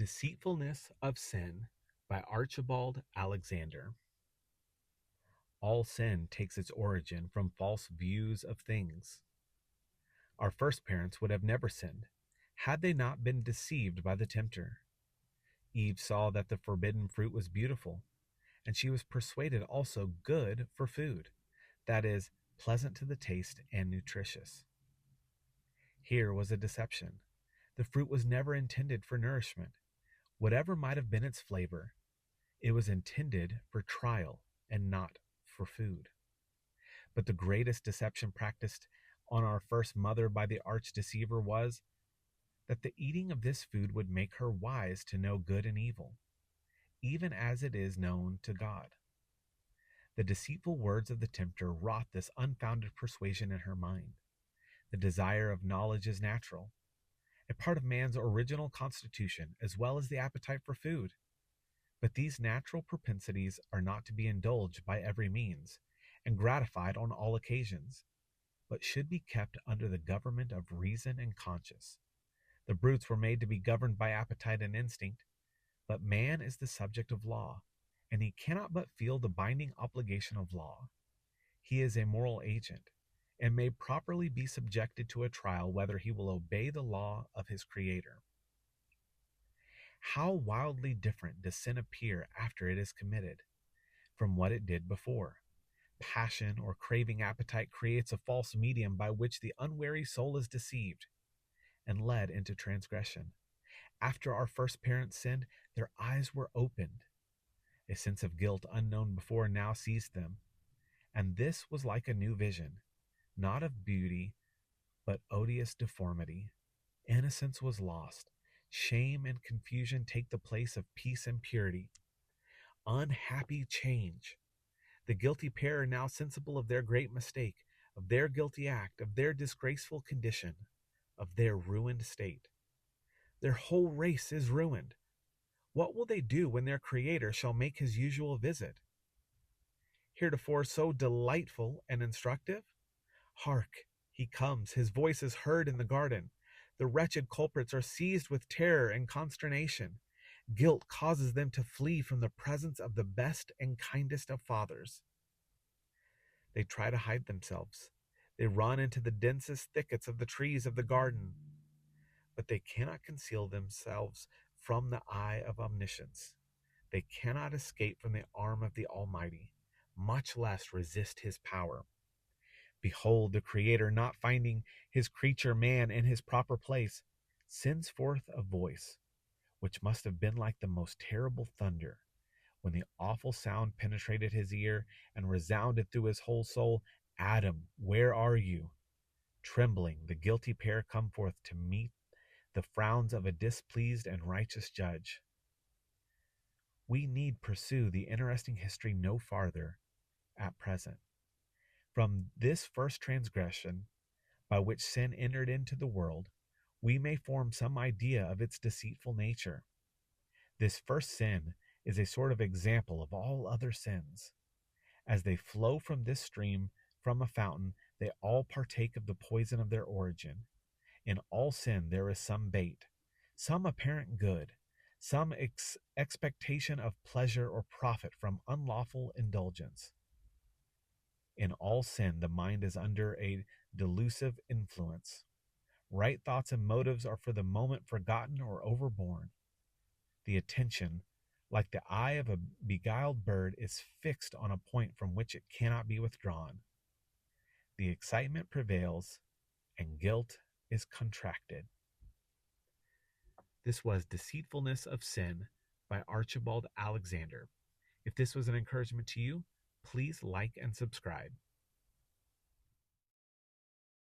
Deceitfulness of Sin by Archibald Alexander. All sin takes its origin from false views of things. Our first parents would have never sinned had they not been deceived by the tempter. Eve saw that the forbidden fruit was beautiful, and she was persuaded also good for food, that is, pleasant to the taste and nutritious. Here was a deception. The fruit was never intended for nourishment. Whatever might have been its flavor, it was intended for trial and not for food. But the greatest deception practiced on our first mother by the arch deceiver was that the eating of this food would make her wise to know good and evil, even as it is known to God. The deceitful words of the tempter wrought this unfounded persuasion in her mind. The desire of knowledge is natural, a part of man's original constitution, as well as the appetite for food. But these natural propensities are not to be indulged by every means and gratified on all occasions, but should be kept under the government of reason and conscience. The brutes were made to be governed by appetite and instinct, but man is the subject of law, and he cannot but feel the binding obligation of law. He is a moral agent, and may properly be subjected to a trial whether he will obey the law of his Creator. How wildly different does sin appear after it is committed from what it did before. Passion or craving appetite creates a false medium by which the unwary soul is deceived and led into transgression. After our first parents sinned, their eyes were opened. A sense of guilt unknown before now seized them, and this was like a new vision, not of beauty, but odious deformity. Innocence was lost. Shame and confusion take the place of peace and purity. Unhappy change! The guilty pair are now sensible of their great mistake, of their guilty act, of their disgraceful condition, of their ruined state. Their whole race is ruined. What will they do when their Creator shall make his usual visit? Heretofore so delightful and instructive? Hark! He comes. His voice is heard in the garden. The wretched culprits are seized with terror and consternation. Guilt causes them to flee from the presence of the best and kindest of fathers. They try to hide themselves. They run into the densest thickets of the trees of the garden, but they cannot conceal themselves from the eye of omniscience. They cannot escape from the arm of the Almighty, much less resist his power. Behold, the Creator, not finding his creature man in his proper place, sends forth a voice, which must have been like the most terrible thunder. When the awful sound penetrated his ear and resounded through his whole soul, Adam, where are you? Trembling, the guilty pair come forth to meet the frowns of a displeased and righteous judge. We need pursue the interesting history no farther at present. From this first transgression, by which sin entered into the world, we may form some idea of its deceitful nature. This first sin is a sort of example of all other sins. As they flow from this stream, from a fountain, they all partake of the poison of their origin. In all sin there is some bait, some apparent good, some expectation of pleasure or profit from unlawful indulgence. In all sin, the mind is under a delusive influence. Right thoughts and motives are for the moment forgotten or overborne. The attention, like the eye of a beguiled bird, is fixed on a point from which it cannot be withdrawn. The excitement prevails, and guilt is contracted. This was Deceitfulness of Sin by Archibald Alexander. If this was an encouragement to you, please like and subscribe.